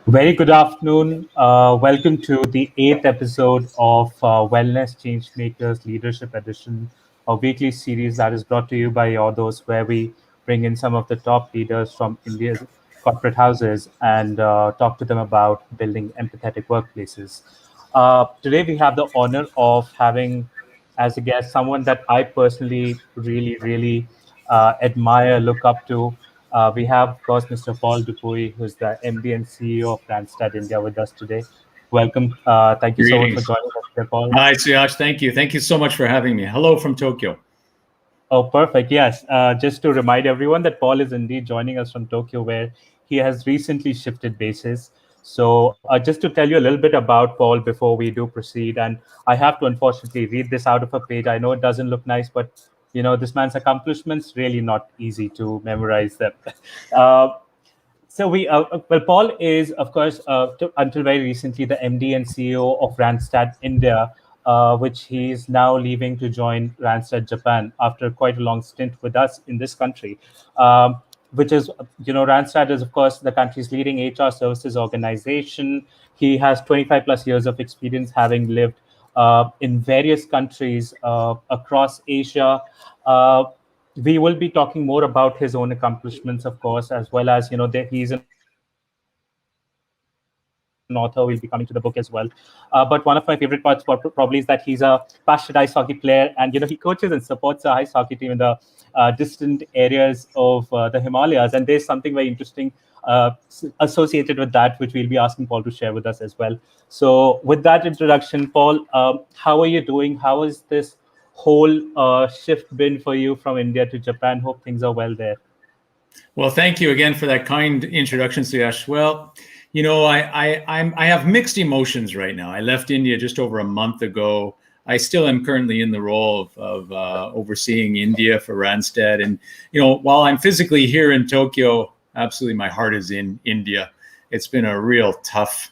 Very good afternoon. Welcome to the eighth episode of Wellness Changemakers Leadership Edition, a weekly series that is brought to you by Yodos, where we bring in some of the top leaders from India's corporate houses and talk to them about building empathetic workplaces. Today, we have the honor of having as a guest someone that I personally really admire, look up to. We have, of course, Mr. Paul Dupuis, who's the MD and CEO of Randstad India, with us today. Welcome. Thank you so much for Greetings. joining us today, Paul. Hi, Suyash. Thank you. Thank you so much for having me. Hello from Tokyo. Oh, perfect. Yes. Just to remind everyone that Paul is indeed joining us from Tokyo, where he has recently shifted bases. So, just to tell you a little bit about Paul before we do proceed, and I have to unfortunately read this out of a page. I know it doesn't look nice, but this man's accomplishments really not easy to memorize them. Uh, well, Paul is, of course, until very recently, the MD and CEO of Randstad India, which he is now leaving to join Randstad Japan after quite a long stint with us in this country. Which is, Randstad is, of course, the country's leading HR services organization. He has 25 plus years of experience, having lived in various countries across Asia. We will be talking more about his own accomplishments, of course, as well as he's an author. We'll be coming to the book as well. But one of my favorite parts probably is that he's a passionate ice hockey player, and he coaches and supports a ice hockey team in the distant areas of the Himalayas. And there's something very interesting associated with that, which we'll be asking Paul to share with us as well. So, with that introduction, Paul, how are you doing? How has this whole shift been for you from India to Japan? Hope things are well there. Well, thank you again for that kind introduction, Suyash. Well, I have mixed emotions right now. I left India just over a month ago. I still am currently in the role of overseeing India for Randstad. And, while I'm physically here in Tokyo, absolutely my heart is in India. It's been a real tough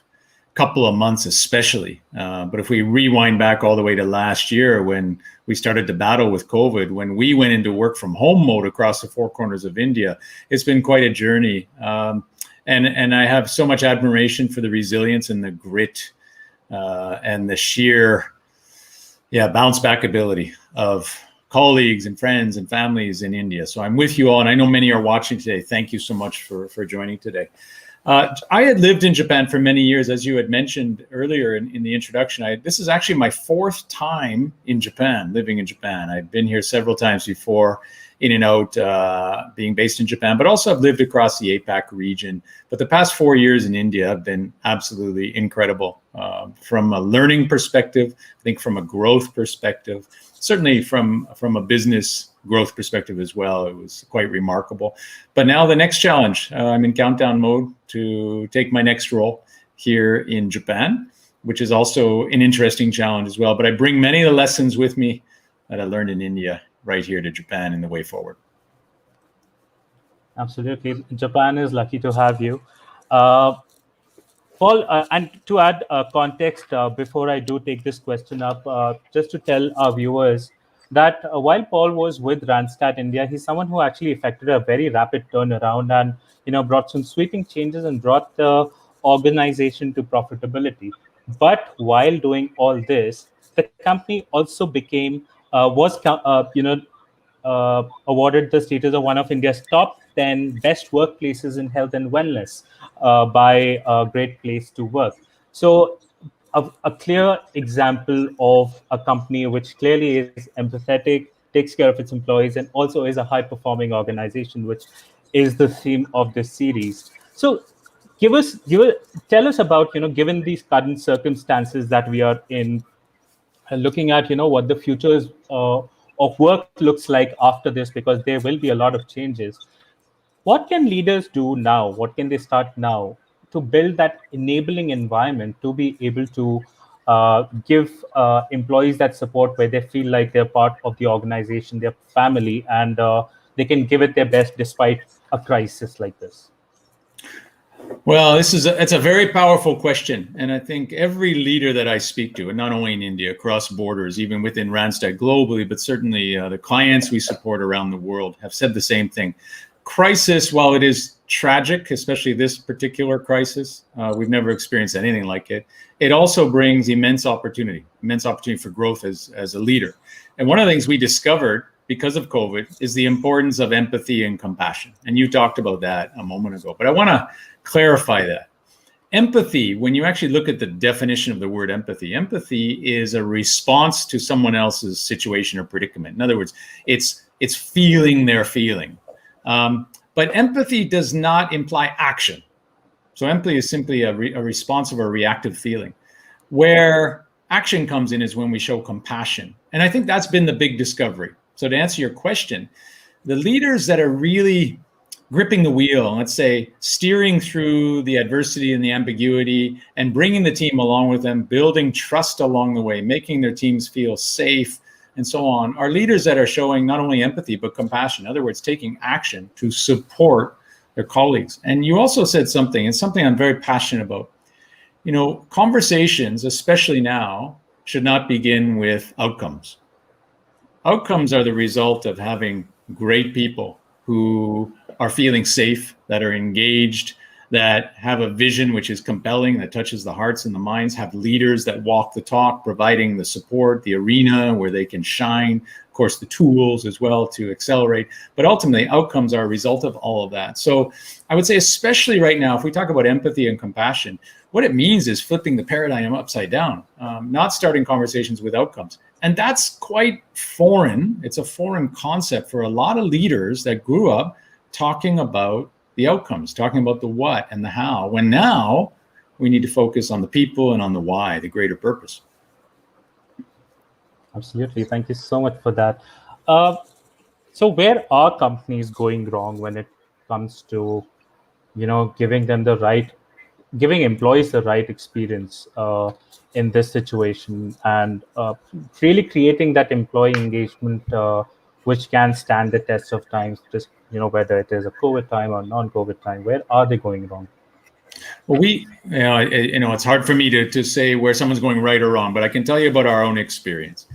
couple of months, especially. But if we rewind back all the way to last year, when we started to battle with COVID, when we went into work from home mode across the four corners of India, it's been quite a journey. And I have so much admiration for the resilience and the grit and the sheer, bounce back ability of colleagues and friends and families in India. So I'm with you all, and I know many are watching today. Thank you so much for joining today. I had lived in Japan for many years, as you had mentioned earlier in the introduction. This is actually my fourth time in Japan, living in Japan. I've been here several times before, in and out, being based in Japan, but also I've lived across the APAC region. But the past 4 years in India have been absolutely incredible from a learning perspective, I think from a growth perspective, certainly from a business growth perspective as well. It was quite remarkable. But now the next challenge, I'm in countdown mode to take my next role here in Japan, which is also an interesting challenge as well. But I bring many of the lessons with me that I learned in India right here to Japan in the way forward. Absolutely. Japan is lucky to have you. Paul, and to add context before I do take this question up, just to tell our viewers that while Paul was with Randstad India, he's someone who actually effected a very rapid turnaround and brought some sweeping changes and brought the organization to profitability. But while doing all this, the company also became awarded the status of one of India's top 10 best workplaces in health and wellness by Great Place to Work. So, a clear example of a company which clearly is empathetic, takes care of its employees, and also is a high-performing organization, which is the theme of this series. So, tell us about given these current circumstances that we are in, and looking at what the future of work looks like after this, because there will be a lot of changes. What can leaders do now? What can they start now to build that enabling environment to be able to give employees that support where they feel like they're part of the organization, their family, and they can give it their best despite a crisis like this? Well, it's a very powerful question. And I think every leader that I speak to, and not only in India, across borders, even within Randstad globally, but certainly the clients we support around the world have said the same thing. Crisis, while it is tragic, especially this particular crisis. We've never experienced anything like it. It also brings immense opportunity for growth as a leader. And one of the things we discovered because of COVID is the importance of empathy and compassion. And you talked about that a moment ago, but I want to clarify that. Empathy, when you actually look at the definition of the word empathy, empathy is a response to someone else's situation or predicament. In other words, it's feeling their feeling. But empathy does not imply action. So empathy is simply a responsive or reactive feeling. Where action comes in is when we show compassion. And I think that's been the big discovery. So to answer your question, the leaders that are really gripping the wheel, let's say steering through the adversity and the ambiguity and bringing the team along with them, building trust along the way, making their teams feel safe and so on, are leaders that are showing not only empathy, but compassion. In other words, taking action to support their colleagues. And you also said something, and something I'm very passionate about. You know, conversations, especially now, should not begin with outcomes. Outcomes are the result of having great people who are feeling safe, that are engaged, that have a vision which is compelling, that touches the hearts and the minds, have leaders that walk the talk, providing the support, the arena where they can shine, of course, the tools as well to accelerate. But ultimately, outcomes are a result of all of that. So I would say, especially right now, if we talk about empathy and compassion, what it means is flipping the paradigm upside down, not starting conversations with outcomes. And that's quite foreign. It's a foreign concept for a lot of leaders that grew up talking about the outcomes, talking about the what and the how, when now we need to focus on the people and on the why, the greater purpose. Absolutely. Thank you so much for that. So where are companies going wrong when it comes to, giving employees the right experience in this situation, and really creating that employee engagement which can stand the test of times, just whether it is a COVID time or non-COVID time? Where are they going wrong? Well, it's hard for me to say where someone's going right or wrong, but I can tell you about our own experience.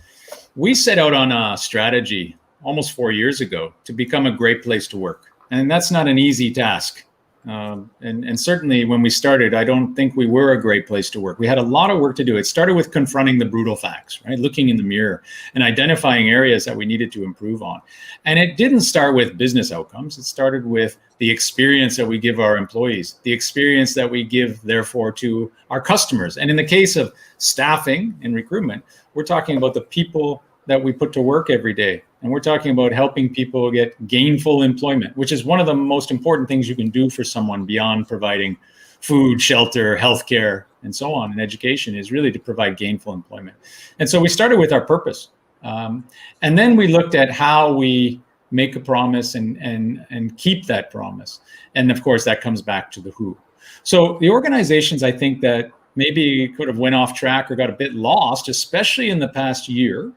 We set out on a strategy almost 4 years ago to become a great place to work. And that's not an easy task. And certainly when we started, I don't think we were a great place to work. We had a lot of work to do. It started with confronting the brutal facts, right? Looking in the mirror and identifying areas that we needed to improve on. And it didn't start with business outcomes. It started with the experience that we give our employees, the experience that we give, therefore, to our customers. And in the case of staffing and recruitment, we're talking about the people that we put to work every day. And we're talking about helping people get gainful employment, which is one of the most important things you can do for someone beyond providing food, shelter, healthcare, and so on, and education, is really to provide gainful employment. And so we started with our purpose. And then we looked at how we make a promise and keep that promise. And of course, that comes back to the who. So the organizations, I think, that maybe could have went off track or got a bit lost, especially in the past year,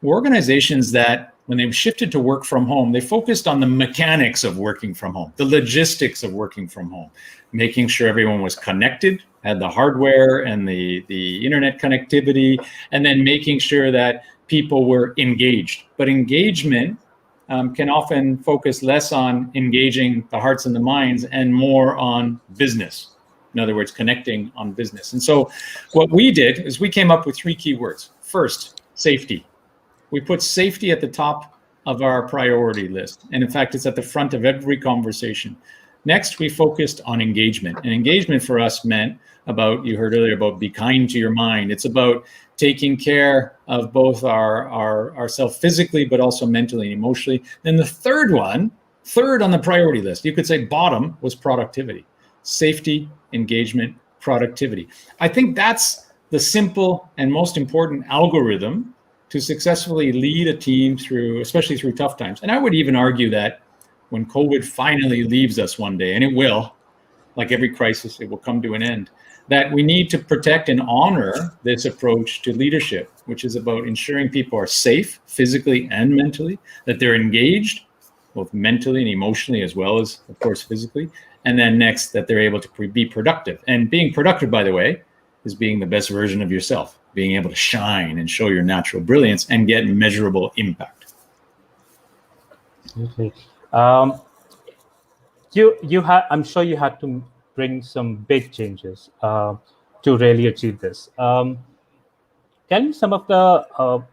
were organizations that, when they shifted to work from home, they focused on the mechanics of working from home, the logistics of working from home, making sure everyone was connected, had the hardware and the internet connectivity, and then making sure that people were engaged. But engagement can often focus less on engaging the hearts and the minds and more on business. In other words, connecting on business. And so what we did is we came up with 3 key words. First, safety. We put safety at the top of our priority list. And in fact, it's at the front of every conversation. Next, we focused on engagement. And engagement for us meant about, you heard earlier about be kind to your mind. It's about taking care of both ourselves physically, but also mentally and emotionally. Then the third on the priority list, you could say bottom, was productivity. Safety, engagement, productivity. I think that's the simple and most important algorithm to successfully lead a team through, especially through tough times. And I would even argue that when COVID finally leaves us one day, and it will, like every crisis, it will come to an end, that we need to protect and honor this approach to leadership, which is about ensuring people are safe physically and mentally, that they're engaged both mentally and emotionally, as well as, of course, physically. And then next, that they're able to be productive. And being productive, by the way, is being the best version of yourself, being able to shine and show your natural brilliance and get measurable impact. Absolutely. you had, I'm sure you had to bring some big changes to really achieve this. Tell me some of the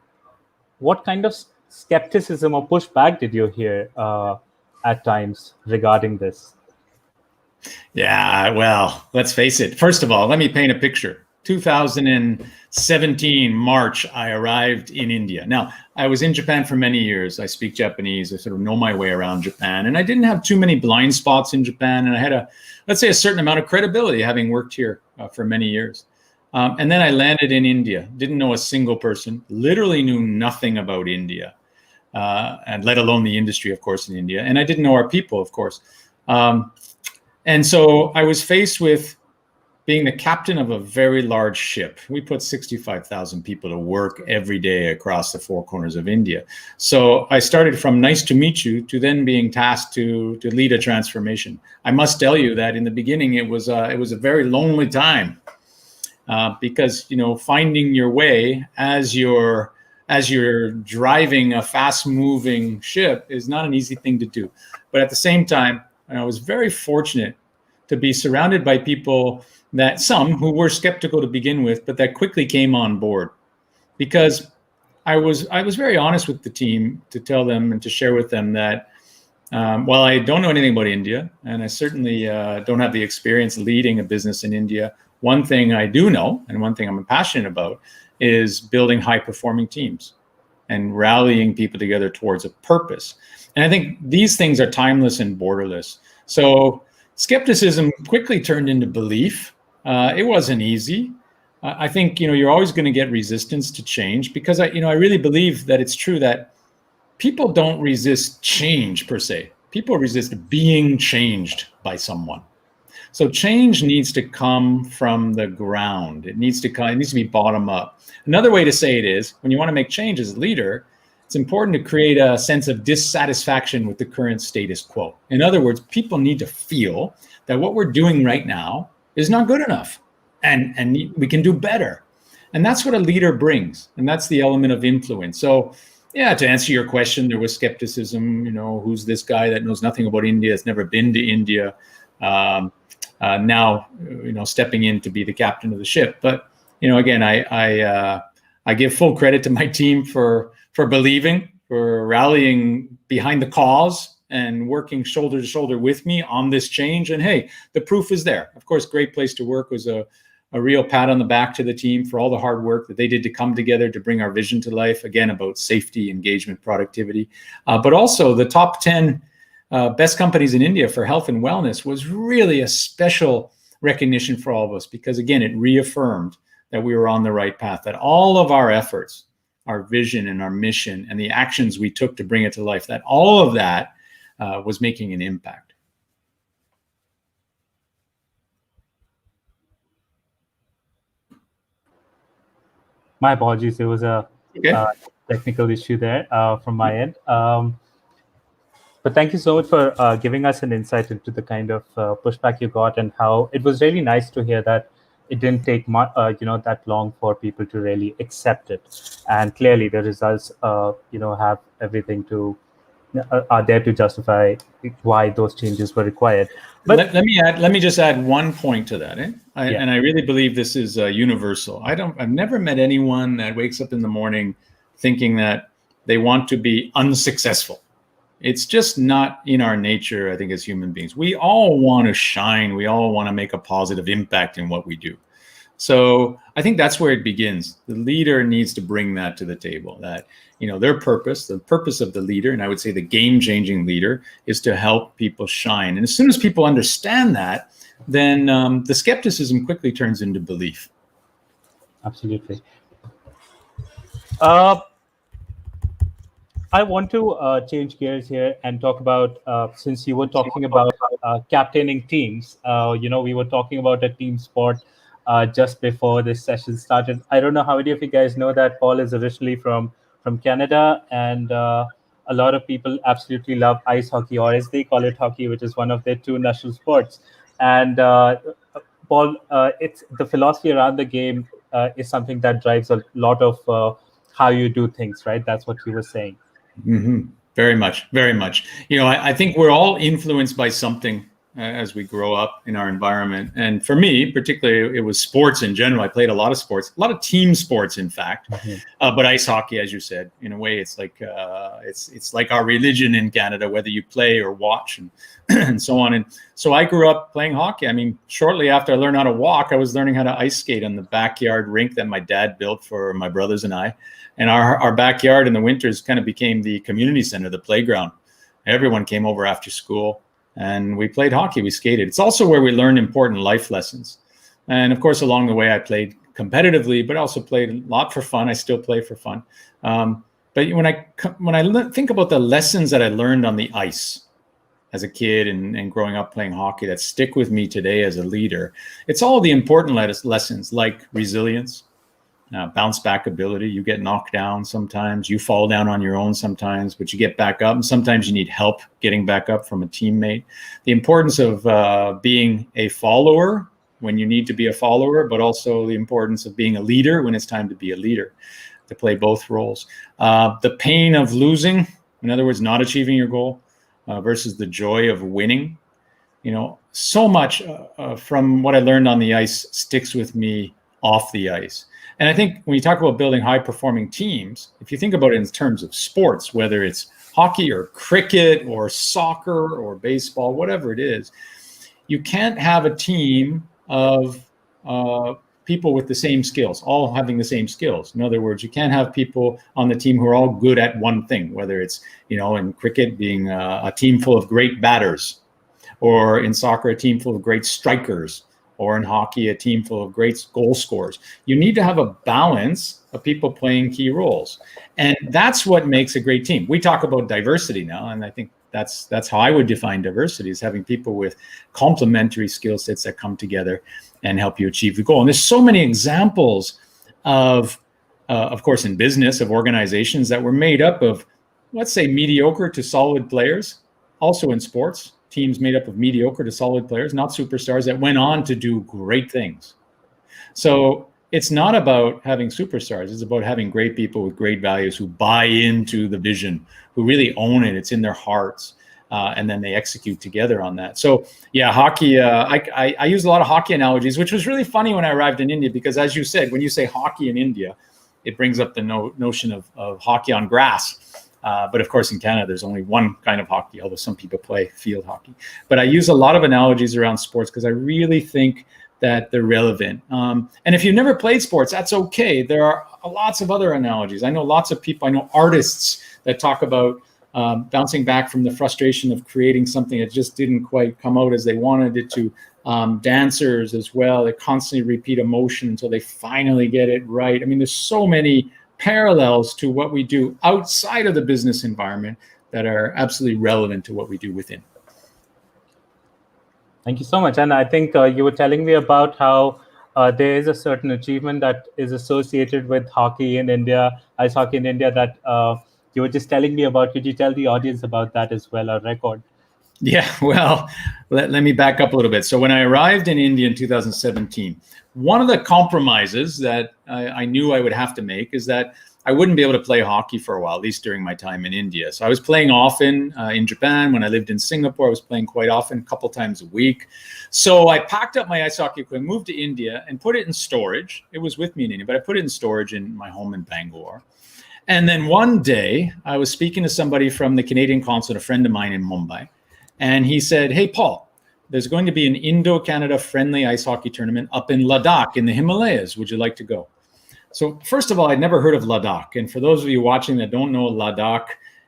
what kind of skepticism or pushback did you hear at times regarding this? Yeah, well, let's face it. First of all, let me paint a picture. 2017, March, I arrived in India. Now, I was in Japan for many years. I speak Japanese. I sort of know my way around Japan. And I didn't have too many blind spots in Japan. And I had let's say, a certain amount of credibility having worked here for many years. And then I landed in India, didn't know a single person, literally knew nothing about India, and let alone the industry, of course, in India. And I didn't know our people, of course. And so I was faced with being the captain of a very large ship. We put 65,000 people to work every day across the four corners of India. So I started from nice to meet you to then being tasked to lead a transformation. I must tell you that in the beginning, it was a very lonely time because, you know, finding your way as you're driving a fast moving ship is not an easy thing to do. But at the same time, I was very fortunate to be surrounded by people that some who were skeptical to begin with, but that quickly came on board, because I was very honest with the team to tell them and to share with them that while I don't know anything about India, and I certainly don't have the experience leading a business in India, one thing I do know, and one thing I'm passionate about, is building high-performing teams and rallying people together towards a purpose. And I think these things are timeless and borderless. So skepticism quickly turned into belief. It wasn't easy. I think, you know, you're always going to get resistance to change, because I really believe that it's true that people don't resist change per se. People resist being changed by someone. So change needs to come from the ground. It needs to be bottom up. Another way to say it is, when you want to make change as a leader, it's important to create a sense of dissatisfaction with the current status quo. In other words, people need to feel that what we're doing right now is not good enough, and we can do better. And that's what a leader brings. And that's the element of influence. So yeah, to answer your question, there was skepticism, you know, who's this guy that knows nothing about India, has never been to India, now, you know, stepping in to be the captain of the ship. But, you know, again, I give full credit to my team for believing, for rallying behind the cause and working shoulder to shoulder with me on this change. And hey, the proof is there. Of course, Great Place to Work was a real pat on the back to the team for all the hard work that they did to come together to bring our vision to life, again, about safety, engagement, productivity. But also the top 10 best companies in India for health and wellness was really a special recognition for all of us, because again, it reaffirmed that we were on the right path, that all of our efforts, our vision and our mission and the actions we took to bring it to life, that all of that was making an impact. My apologies, there was a technical issue there from my end. But thank you so much for giving us an insight into the kind of pushback you got, and how it was really nice to hear that it didn't take that long for people to really accept it. And clearly the results, have everything to are there to justify why those changes were required. But let me just add one point to that. And I really believe this is universal. I've never met anyone that wakes up in the morning thinking that they want to be unsuccessful. It's just not in our nature, I think, as human beings. We all want to shine. We all want to make a positive impact in what we do. So I think that's where it begins. The leader needs to bring that to the table, that, you know, their purpose, the purpose of the leader, and I would say the game-changing leader, is to help people shine. And as soon as people understand that, then the skepticism quickly turns into belief. Absolutely. I want to change gears here and talk about, since you were talking about captaining teams, we were talking about a team sport just before this session started. I don't know how many of you guys know that Paul is originally from Canada, and a lot of people absolutely love ice hockey, or as they call it, hockey, which is one of their two national sports. And Paul, it's the philosophy around the game is something that drives a lot of how you do things, right? That's what you were saying. Mm-hmm. Very much, very much. You know, I think we're all influenced by something as we grow up in our environment. And for me, particularly, it was sports in general. I played a lot of sports, a lot of team sports, in fact. But ice hockey, as you said, in a way, it's like it's like our religion in Canada, whether you play or watch and and so on. And so I grew up playing hockey. I mean, shortly after I learned how to walk, I was learning how to ice skate on the backyard rink that my dad built for my brothers and I. And our backyard in the winters kind of became the community center, the playground. Everyone came over after school and we played hockey, we skated. It's also where we learned important life lessons. And of course, along the way, I played competitively, but also played a lot for fun. I still play for fun. But when I think about the lessons that I learned on the ice as a kid and growing up playing hockey that stick with me today as a leader, it's all the important lessons like resilience, bounce back ability. You get knocked down sometimes, you fall down on your own sometimes, but you get back up. And sometimes you need help getting back up from a teammate. The importance of being a follower when you need to be a follower, but also the importance of being a leader when it's time to be a leader, to play both roles. The pain of losing, in other words, not achieving your goal, versus the joy of winning. You know, so much from what I learned on the ice sticks with me off the ice. And I think when you talk about building high-performing teams, if you think about it in terms of sports, whether it's hockey or cricket or soccer or baseball, whatever it is, you can't have a team of people with the same skills, all having the same skills. In other words, you can't have people on the team who are all good at one thing, whether it's, you know, in cricket being a team full of great batters, or in soccer, a team full of great strikers, or in hockey, a team full of great goal scorers. You need to have a balance of people playing key roles. And that's what makes a great team. We talk about diversity now, and I think that's how I would define diversity, is having people with complementary skill sets that come together and help you achieve the goal. And there's so many examples of course, in business, of organizations that were made up of, let's say, mediocre to solid players. Also in sports, teams made up of mediocre to solid players, not superstars, that went on to do great things. So it's not about having superstars. It's about having great people with great values who buy into the vision, who really own it. It's in their hearts. And then they execute together on that. So yeah, hockey, I use a lot of hockey analogies, which was really funny when I arrived in India, because as you said, when you say hockey in India, it brings up the notion of hockey on grass. But of course, in Canada, there's only one kind of hockey, although some people play field hockey. But I use a lot of analogies around sports because I really think that they're relevant. And if you've never played sports, that's okay. There are lots of other analogies. I know lots of people, I know artists that talk about bouncing back from the frustration of creating something that just didn't quite come out as they wanted it to. Dancers as well, they constantly repeat a motion until they finally get it right. I mean, there's so many parallels to what we do outside of the business environment that are absolutely relevant to what we do within. Thank you so much. And I think you were telling me about how there is a certain achievement that is associated with hockey in India, ice hockey in India, that you were just telling me about. Could you tell the audience about that as well, a record? Yeah, well, let me back up a little bit. So when I arrived in India in 2017, one of the compromises that I knew I would have to make is that I wouldn't be able to play hockey for a while, at least during my time in India. So I was playing often in Japan. When I lived in Singapore, I was playing quite often, a couple times a week. So I packed up my ice hockey equipment, moved to India, and put it in storage. It was with me in India, but I put it in storage in my home in Bangalore. And then one day, I was speaking to somebody from the Canadian consulate, a friend of mine in Mumbai, and he said, "Hey, Paul, there's going to be an Indo-Canada friendly ice hockey tournament up in Ladakh in the Himalayas. Would you like to go?" So first of all, I'd never heard of Ladakh. And for those of you watching that don't know Ladakh,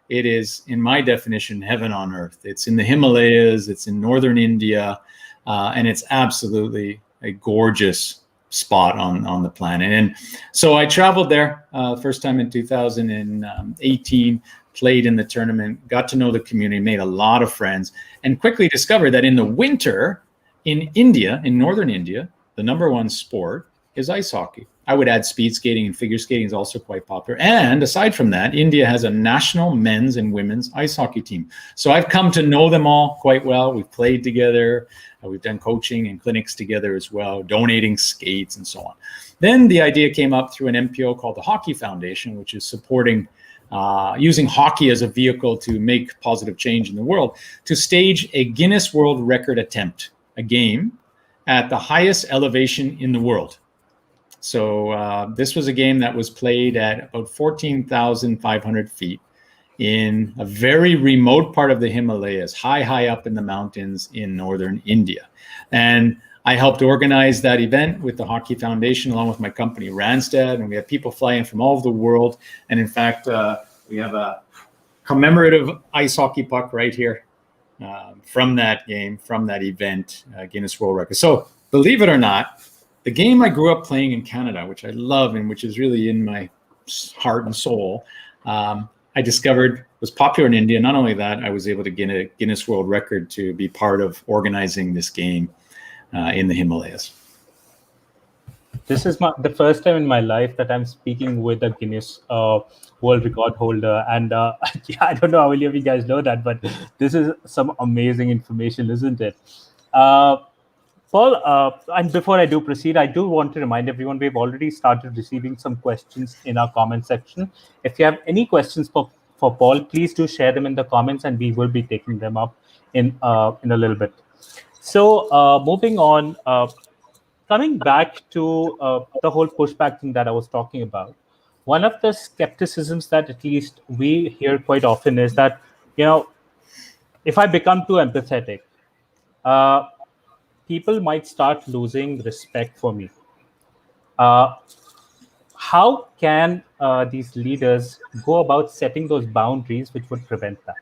it is, in my definition, heaven on earth. It's in the Himalayas, it's in northern India, and it's absolutely a gorgeous spot on the planet. And so I traveled there first time in 2018, played in the tournament, got to know the community, made a lot of friends, and quickly discovered that in the winter in India, in northern India, the number one sport is ice hockey. I would add speed skating, and figure skating is also quite popular. And aside from that, India has a national men's and women's ice hockey team. So I've come to know them all quite well. We've played together. We've done coaching and clinics together as well, donating skates and so on. Then the idea came up through an NPO called the Hockey Foundation, which is supporting using hockey as a vehicle to make positive change in the world, to stage a Guinness World Record attempt, a game at the highest elevation in the world. So this was a game that was played at about 14,500 feet in a very remote part of the Himalayas, high up in the mountains in northern India. And I helped organize that event with the Hockey Foundation, along with my company, Randstad, and we had people flying from all over the world. And in fact, we have a commemorative ice hockey puck right here from that game, from that event, Guinness World Record. So believe it or not, the game I grew up playing in Canada, which I love and which is really in my heart and soul, I discovered was popular in India. Not only that, I was able to get a Guinness World Record to be part of organizing this game in the Himalayas. This is the first time in my life that I'm speaking with a Guinness World Record holder. And yeah, I don't know how many of you guys know that, but this is some amazing information, isn't it? Paul, and before I do proceed, I do want to remind everyone we've already started receiving some questions in our comment section. If you have any questions for Paul, please do share them in the comments, and we will be taking them up in a little bit. So moving on, coming back to the whole pushback thing that I was talking about, one of the skepticisms that at least we hear quite often is that, if I become too empathetic, people might start losing respect for me. How can these leaders go about setting those boundaries which would prevent that?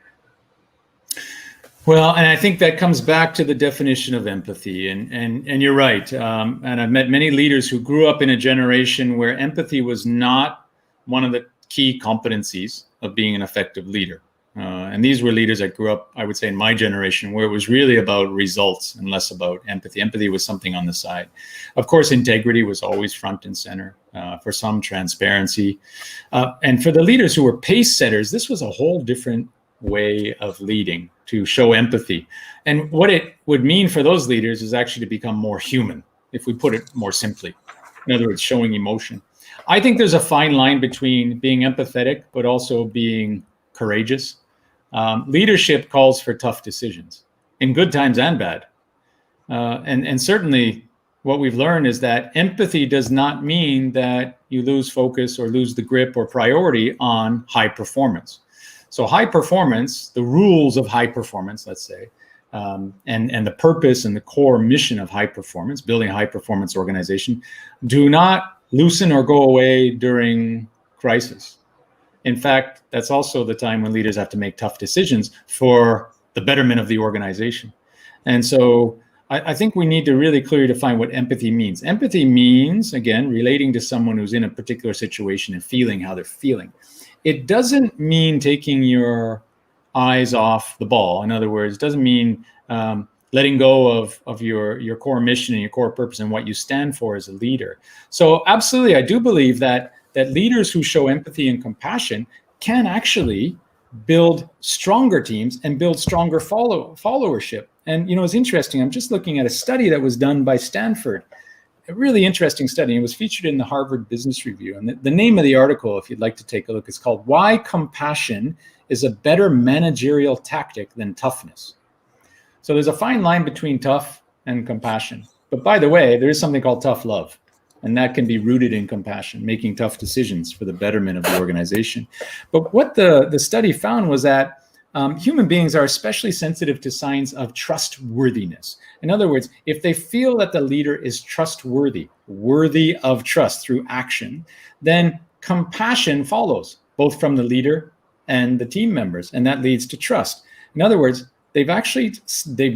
Well, and I think that comes back to the definition of empathy. And you're right. And I've met many leaders who grew up in a generation where empathy was not one of the key competencies of being an effective leader. And these were leaders that grew up, I would say, in my generation, where it was really about results and less about empathy. Empathy was something on the side. Of course, integrity was always front and center. For some, transparency. And for the leaders who were pace setters, this was a whole different way of leading, to show empathy. And what it would mean for those leaders is actually to become more human, if we put it more simply. In other words, showing emotion. I think there's a fine line between being empathetic, but also being courageous. Leadership calls for tough decisions in good times and bad. And certainly what we've learned is that empathy does not mean that you lose focus or lose the grip or priority on high performance. So high performance, the rules of high performance, let's say, and the purpose and the core mission of high performance, building a high performance organization, do not loosen or go away during crisis. In fact, that's also the time when leaders have to make tough decisions for the betterment of the organization. And so I think we need to really clearly define what empathy means. Empathy means, again, relating to someone who's in a particular situation and feeling how they're feeling. It doesn't mean taking your eyes off the ball. In other words, it doesn't mean letting go of your core mission and your core purpose and what you stand for as a leader. So absolutely, I do believe that leaders who show empathy and compassion can actually build stronger teams and build stronger followership. And, it's interesting. I'm just looking at a study that was done by Stanford, a really interesting study. It was featured in the Harvard Business Review. And the name of the article, if you'd like to take a look, is called "Why Compassion is a Better Managerial Tactic Than Toughness." So there's a fine line between tough and compassion. But by the way, there is something called tough love. And that can be rooted in compassion, making tough decisions for the betterment of the organization. But what the study found was that human beings are especially sensitive to signs of trustworthiness. In other words, if they feel that the leader is trustworthy, worthy of trust through action, then compassion follows, both from the leader and the team members, and that leads to trust. In other words, they've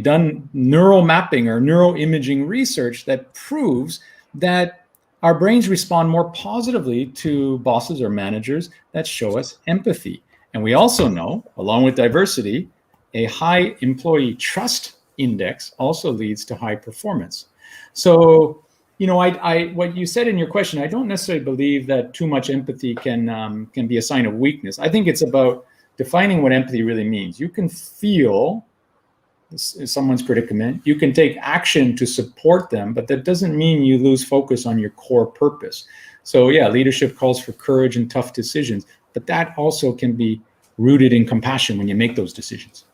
done neural mapping or neuroimaging research that proves that our brains respond more positively to bosses or managers that show us empathy. And we also know, along with diversity, a high employee trust index also leads to high performance. So, what you said in your question, I don't necessarily believe that too much empathy can be a sign of weakness. I think it's about defining what empathy really means. You can feel someone's predicament. You can take action to support them, but that doesn't mean you lose focus on your core purpose. So yeah, leadership calls for courage and tough decisions, but that also can be rooted in compassion when you make those decisions.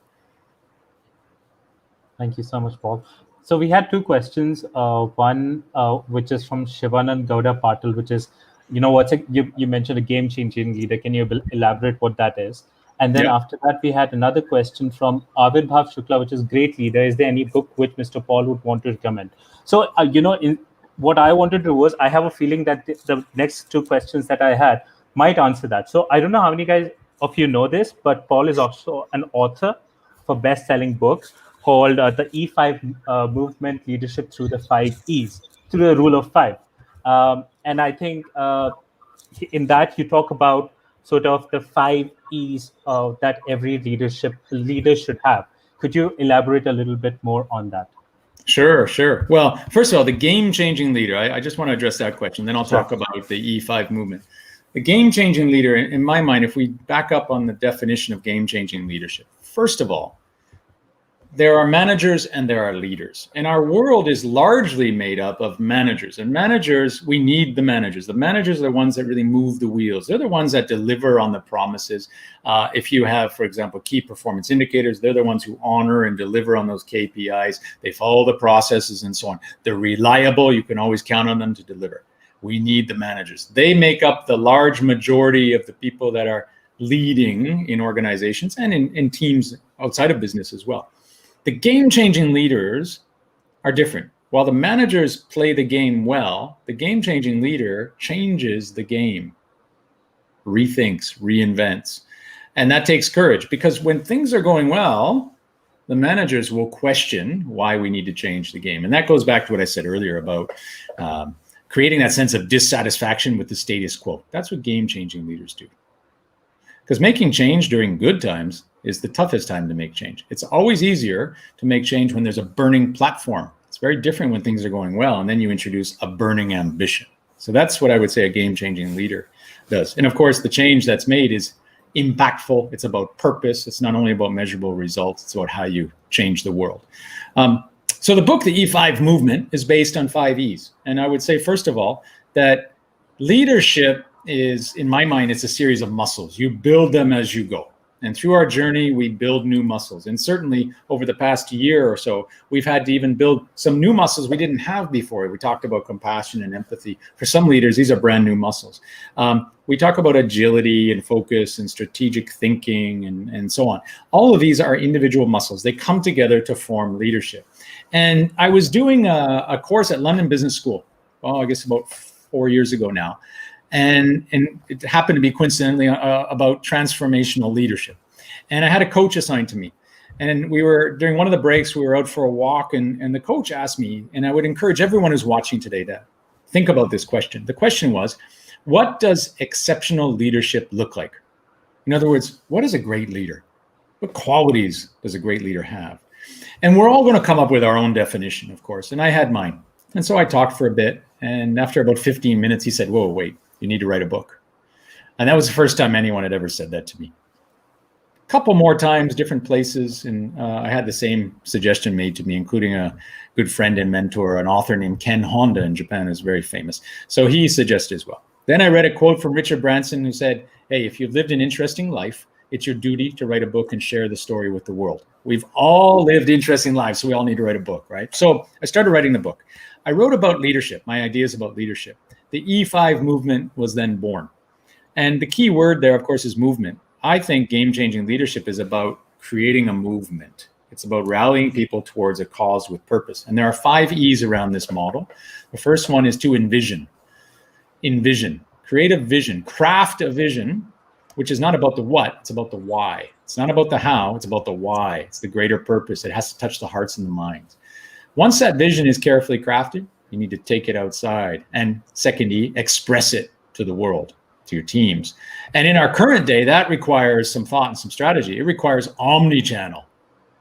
Thank you so much, Paul. So we had two questions. One, which is from Shivanand Gowda Patil, which is, you mentioned a game-changing leader. Can you elaborate what that is? And then after that, we had another question from Avirbhav Shukla, which is great leader. Is there any book which Mr. Paul would want to recommend? So, what I wanted to do was, I have a feeling that the next two questions that I had might answer that. So I don't know how many guys of you know this, but Paul is also an author for best-selling books called the E5 Movement Leadership Through the 5 E's, through the Rule of 5. And I think in that you talk about sort of the 5 E's that every leader should have. Could you elaborate a little bit more on that? Sure. Well, first of all, the game-changing leader, I just want to address that question. Then I'll talk about the E5 movement. The game-changing leader, in my mind, if we back up on the definition of game-changing leadership, first of all, there are managers and there are leaders. And our world is largely made up of managers. And managers, we need the managers. The managers are the ones that really move the wheels. They're the ones that deliver on the promises. If you have, for example, key performance indicators, they're the ones who honor and deliver on those KPIs. They follow the processes and so on. They're reliable. You can always count on them to deliver. We need the managers. They make up the large majority of the people that are leading in organizations and in teams outside of business as well. The game-changing leaders are different. While the managers play the game well, the game-changing leader changes the game, rethinks, reinvents. And that takes courage, because when things are going well, the managers will question why we need to change the game. And that goes back to what I said earlier about creating that sense of dissatisfaction with the status quo. That's what game-changing leaders do. Because making change during good times is the toughest time to make change. It's always easier to make change when there's a burning platform. It's very different when things are going well, and then you introduce a burning ambition. So that's what I would say a game-changing leader does. And of course, the change that's made is impactful. It's about purpose. It's not only about measurable results. It's about how you change the world. So the book, The E5 Movement, is based on 5 E's. And I would say, first of all, that leadership is, in my mind, it's a series of muscles. You build them as you go. And through our journey, we build new muscles. And certainly over the past year or so, we've had to even build some new muscles we didn't have before. We talked about compassion and empathy. For some leaders, these are brand new muscles. We talk about agility and focus and strategic thinking and so on. All of these are individual muscles. They come together to form leadership. And I was doing a course at London Business School, well, I guess about 4 years ago now. And it happened to be coincidentally about transformational leadership. And I had a coach assigned to me. And we were, during one of the breaks, we were out for a walk, and the coach asked me, and I would encourage everyone who's watching today to think about this question. The question was, what does exceptional leadership look like? In other words, what is a great leader? What qualities does a great leader have? And we're all going to come up with our own definition, of course. And I had mine. And so I talked for a bit. And after about 15 minutes, he said, whoa, wait. You need to write a book. And that was the first time anyone had ever said that to me. A couple more times, different places, and I had the same suggestion made to me, including a good friend and mentor, an author named Ken Honda in Japan, who's very famous. So he suggested as well. Then I read a quote from Richard Branson who said, hey, if you've lived an interesting life, it's your duty to write a book and share the story with the world. We've all lived interesting lives, so we all need to write a book, right? So I started writing the book. I wrote about leadership, my ideas about leadership. The E5 movement was then born. And the key word there, of course, is movement. I think game-changing leadership is about creating a movement. It's about rallying people towards a cause with purpose. And there are 5 E's around this model. The first one is to envision. Envision. Create a vision. Craft a vision, which is not about the what, it's about the why. It's not about the how, it's about the why. It's the greater purpose. It has to touch the hearts and the minds. Once that vision is carefully crafted, you need to take it outside. And second E, express it to the world, to your teams. And in our current day, that requires some thought and some strategy. It requires omni-channel,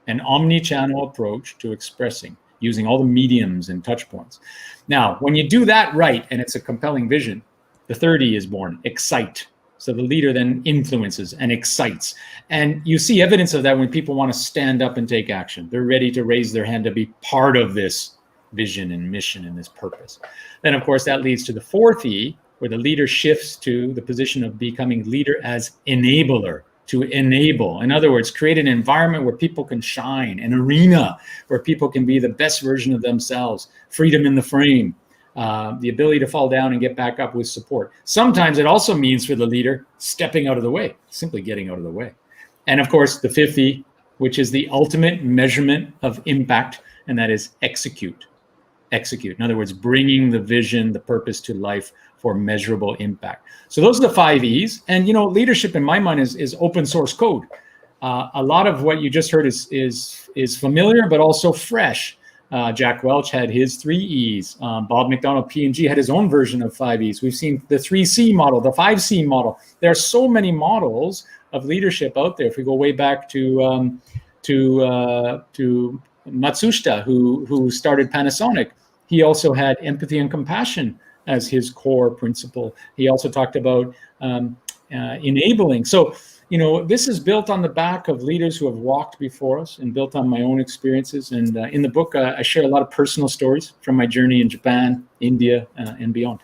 an omni-channel approach to expressing, using all the mediums and touch points. Now, when you do that right, and it's a compelling vision, the third E is born, excite. So the leader then influences and excites. And you see evidence of that when people want to stand up and take action. They're ready to raise their hand to be part of this vision and mission and this purpose. Then, of course, that leads to the fourth E, where the leader shifts to the position of becoming leader as enabler, to enable. In other words, create an environment where people can shine, an arena where people can be the best version of themselves, freedom in the frame, the ability to fall down and get back up with support. Sometimes it also means for the leader stepping out of the way, simply getting out of the way. And of course, the 5th E, which is the ultimate measurement of impact, and that is execute. Execute. In other words, bringing the vision, the purpose to life for measurable impact. So those are the 5 E's. And, leadership in my mind is open source code. A lot of what you just heard is familiar, but also fresh. Jack Welch had his 3 E's. Bob McDonald, P&G, had his own version of 5 E's. We've seen the 3C model, the 5C model. There are so many models of leadership out there. If we go way back to Matsushita, who started Panasonic, he also had empathy and compassion as his core principle. He also talked about enabling. So, this is built on the back of leaders who have walked before us and built on my own experiences. And in the book, I share a lot of personal stories from my journey in Japan, India, and beyond.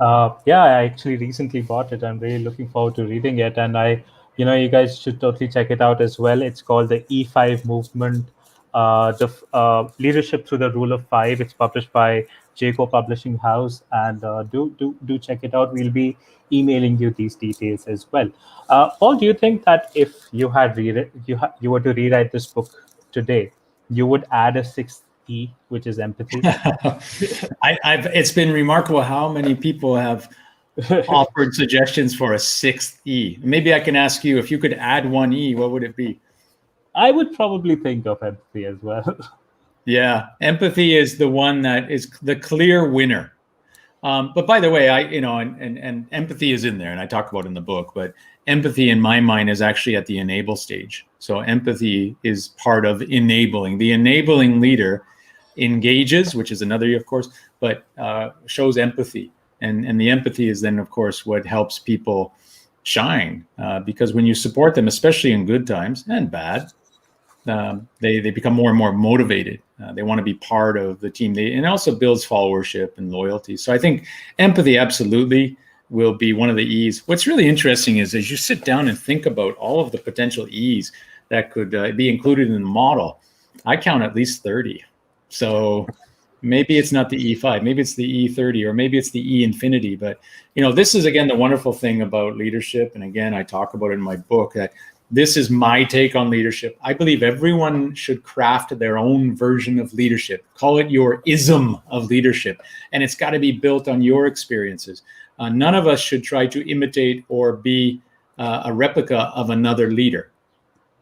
Yeah, I actually recently bought it. I'm really looking forward to reading it. And you guys should totally check it out as well. It's called the E5 Movement, the Leadership Through the Rule of 5. It's published by Jaco Publishing House, and do check it out. We'll be emailing you these details as well. Paul, do you think that if you had you were to rewrite this book today, you would add a 6th E, which is empathy? It's been remarkable how many people have offered suggestions for a 6th E. Maybe I can ask you, if you could add 1 E, what would it be? I would probably think of empathy as well. Yeah, empathy is the one that is the clear winner. But by the way, and empathy is in there, and I talk about it in the book, but empathy in my mind is actually at the enable stage. So empathy is part of enabling. The enabling leader engages, which is another E, of course, but shows empathy. And the empathy is then, of course, what helps people shine. Because when you support them, especially in good times and bad, they become more and more motivated. They want to be part of the team. And it also builds followership and loyalty. So I think empathy absolutely will be one of the E's. What's really interesting is, as you sit down and think about all of the potential E's that could be included in the model, I count at least 30. So maybe it's not the E5, maybe it's the E30, or maybe it's the E infinity. But, this is, again, the wonderful thing about leadership. And again, I talk about it in my book, that this is my take on leadership. I believe everyone should craft their own version of leadership. Call it your ism of leadership. And it's got to be built on your experiences. None of us should try to imitate or be a replica of another leader.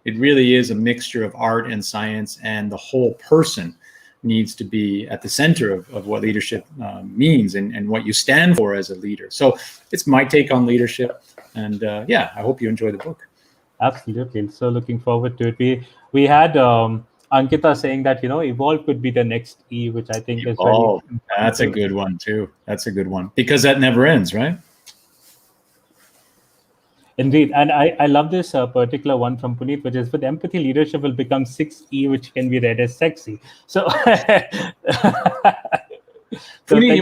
It really is a mixture of art and science, and the whole person needs to be at the center of what leadership means and what you stand for as a leader. So it's my take on leadership. And I hope you enjoy the book. Absolutely. So looking forward to it. We had Ankita saying that, evolve could be the next E, which I think evolve. Is very That's a good one too. That's a good one, because that never ends, right? Indeed. And I love this particular one from Puneet, which is, with empathy, leadership will become 6E, which can be read as sexy. So, Puneet,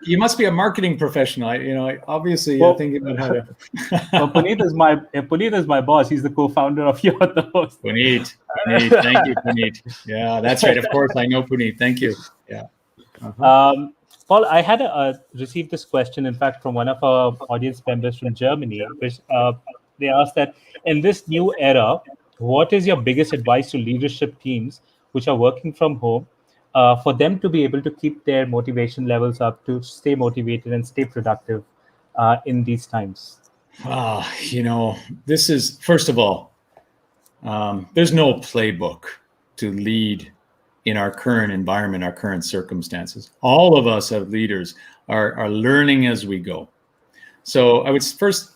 you must be a marketing professional. Obviously you're thinking about how to. Puneet is my boss. He's the co-founder of Your Thoughts. Puneet, thank you, Puneet. Yeah, that's right. Of course, I know Puneet. Thank you. Yeah. Uh-huh. Paul, I had received this question, in fact, from one of our audience members from Germany, which they asked that, in this new era, what is your biggest advice to leadership teams which are working from home, for them to be able to keep their motivation levels up, to stay motivated and stay productive in these times? This is, first of all, there's no playbook to lead in our current environment, our current circumstances. All of us as leaders are learning as we go. So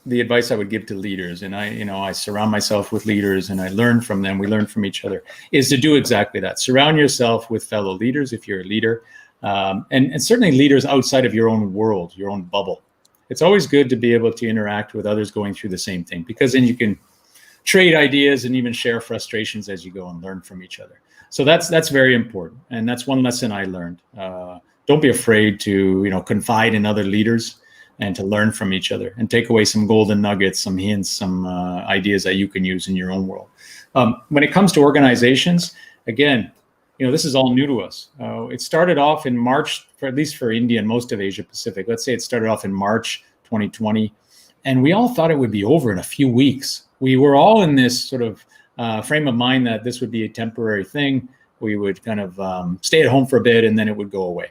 the advice I would give to leaders, and I surround myself with leaders and I learn from them, we learn from each other, is to do exactly that. Surround yourself with fellow leaders if you're a leader, and certainly leaders outside of your own world, your own bubble. It's always good to be able to interact with others going through the same thing, because then you can trade ideas and even share frustrations as you go and learn from each other. So that's very important. And that's one lesson I learned. don't be afraid to, confide in other leaders and to learn from each other and take away some golden nuggets, some hints, some ideas that you can use in your own world. When it comes to organizations, again, this is all new to us. It started off in March, at least for India and most of Asia Pacific. Let's say it started off in March 2020, and we all thought it would be over in a few weeks. We were all in this sort of frame of mind that this would be a temporary thing. We would kind of stay at home for a bit and then it would go away.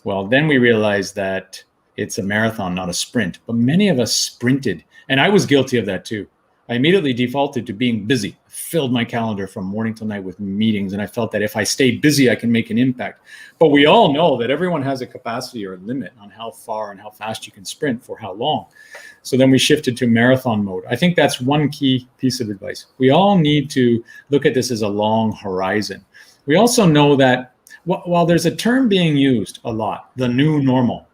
Well, then we realized that it's a marathon, not a sprint. But many of us sprinted, and I was guilty of that too. I immediately defaulted to being busy. I filled my calendar from morning till night with meetings, and I felt that if I stayed busy, I can make an impact. But we all know that everyone has a capacity or a limit on how far and how fast you can sprint for how long. So then we shifted to marathon mode. I think that's one key piece of advice. We all need to look at this as a long horizon. We also know that while there's a term being used a lot, the new normal,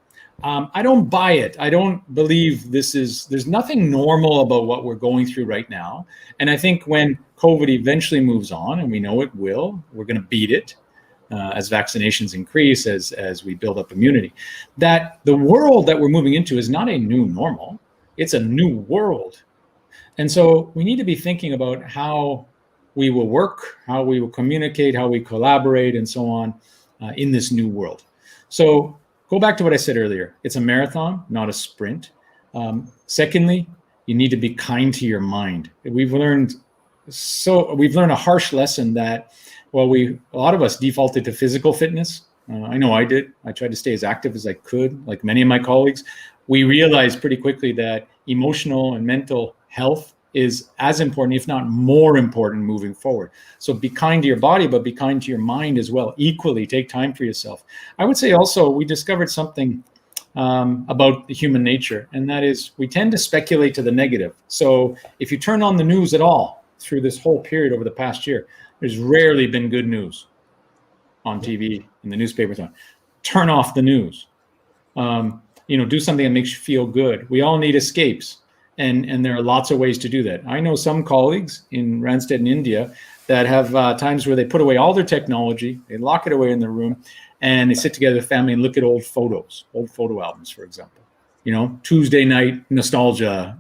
I don't buy it. I don't believe there's nothing normal about what we're going through right now. And I think when COVID eventually moves on, and we know it will, we're going to beat it as vaccinations increase, as we build up immunity, that the world that we're moving into is not a new normal. It's a new world. And so we need to be thinking about how we will work, how we will communicate, how we collaborate, and so on in this new world. So go back to what I said earlier. It's a marathon, not a sprint. Secondly, you need to be kind to your mind. We've learned a harsh lesson that, a lot of us defaulted to physical fitness. I know I did. I tried to stay as active as I could, like many of my colleagues. We realized pretty quickly that emotional and mental health is as important, if not more important, moving forward. So be kind to your body, but be kind to your mind as well. Equally, take time for yourself. I would say also, we discovered something about the human nature, and that is we tend to speculate to the negative. So if you turn on the news at all through this whole period over the past year, there's rarely been good news on TV, in the newspapers. Turn off the news. Do something that makes you feel good. We all need escapes. And there are lots of ways to do that. I know some colleagues in Randstad in India that have times where they put away all their technology, they lock it away in their room, and they sit together with family and look at old photo albums, for example. Tuesday night nostalgia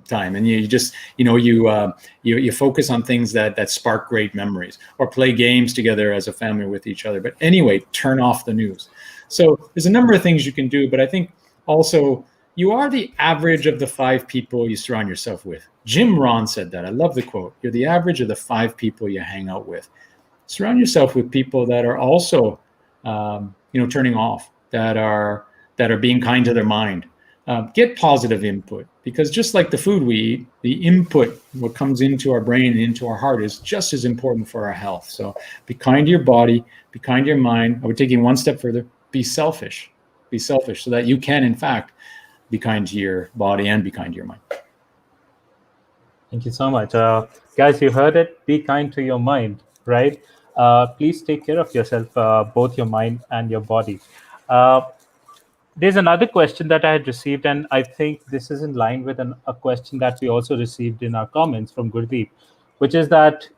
time, and you just you focus on things that spark great memories, or play games together as a family with each other. But anyway, turn off the news. So there's a number of things you can do, but I think also, you are the average of the 5 people you surround yourself with. Jim Rohn said that. I love the quote. You're the average of the 5 people you hang out with. Surround yourself with people that are also, turning off, that are being kind to their mind. Get positive input, because just like the food we eat, the input, what comes into our brain and into our heart, is just as important for our health. So be kind to your body, be kind to your mind. I would take it one step further. Be selfish. Be selfish so that you can, in fact, be kind to your body and be kind to your mind. Thank you so much. Guys, you heard it. Be kind to your mind, right? Please take care of yourself, both your mind and your body. There's another question that I had received, and I think this is in line with a question that we also received in our comments from Gurdeep, which is that,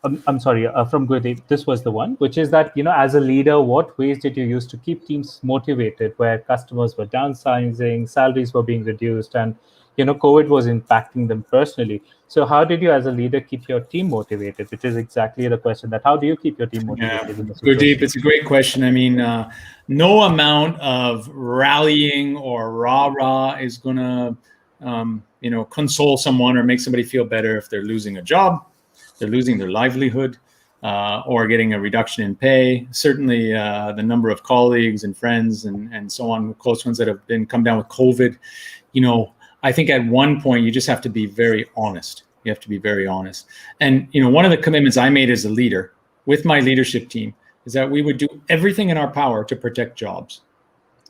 I'm sorry, from Gurdeep, this was the one, which is that, as a leader, what ways did you use to keep teams motivated where customers were downsizing, salaries were being reduced, and, COVID was impacting them personally? So how did you, as a leader, keep your team motivated? Which is exactly the question, that how do you keep your team motivated? Yeah, Gurdeep, it's a great question. I mean, no amount of rallying or rah-rah is going to, console someone or make somebody feel better if they're losing a job, they're losing their livelihood, or getting a reduction in pay. Certainly the number of colleagues and friends and so on, close ones that have come down with COVID, I think at one point you just have to be very honest. You have to be very honest. And, one of the commitments I made as a leader with my leadership team is that we would do everything in our power to protect jobs,